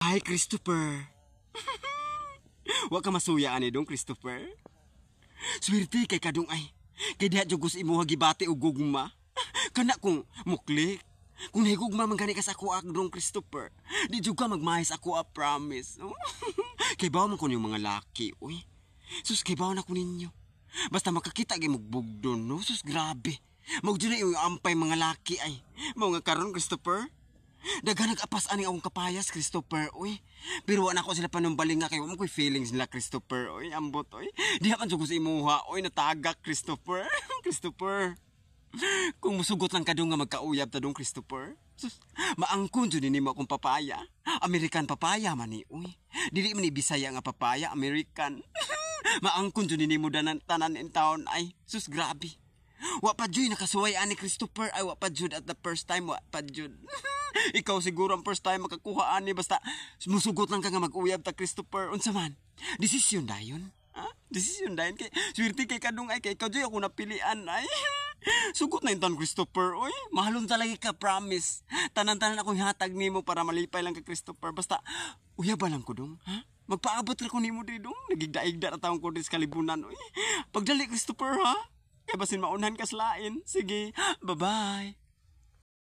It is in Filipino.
Hi, Christopher. Wa ka masuya ani dong, Christopher. Swerte kay kadong ay. Kay diha jugos imo gibati og gugma. Kana kung muklik. Kung nahigugma man gani ka sa ako dong, Christopher. Di jud ka magmahis ako, promise. Kay bawo man ko yung mga laki, uy. Sus, kay bawo na ko ninyo. Basta makakita kay magbugdon, no? Sus, grabe. Magdun na yung ampay mga laki ay. Mga karon, Christopher. Daga nag-apas ani akong kapayas, Christopher, uy. Pero wala ko sila panumbaling nga kayo. Amoy feelings nila, Christopher, uy. Ambot, uy. Di man sugo sa imuha, uy. Natagak, Christopher. Christopher. Kung musugot lang ka doon nga magkauyab ta doon, Christopher. Sus, maangkon dyan ni mo akong papaya. American papaya man ni, uy. Dili man ni Bisaya nga papaya, American. Maangkon dyan ni mo tanan in town, ay. Sus, grabe. Wa pa dyan nakasuway ani, Christopher. Ay, wa pa dyan at the first time, wa pa dyan. Ikaw siguro ang first time makakuha ani, basta musugot lang ka nga mag-uyab ta, Christopher. Unsa man, desisyon dayon. Ha? Desisyon dayon kay swerte kay kadung ay kay ikaw dyan ako napilian ay. Sugot na yung Christopher, oy. Mahalon talaga ka, promise. Tanan-tanan akong hatag nimo para malipay lang ka, Christopher. Basta, uyaba lang ko dong, ha? Magpaabot lang ko nimo di dong. Nagigdaigda na taong ko din sa kalibunan, oy. Pagdali, Christopher, ha? Kaya basin maunhan ka sa lain. Sige, bye-bye.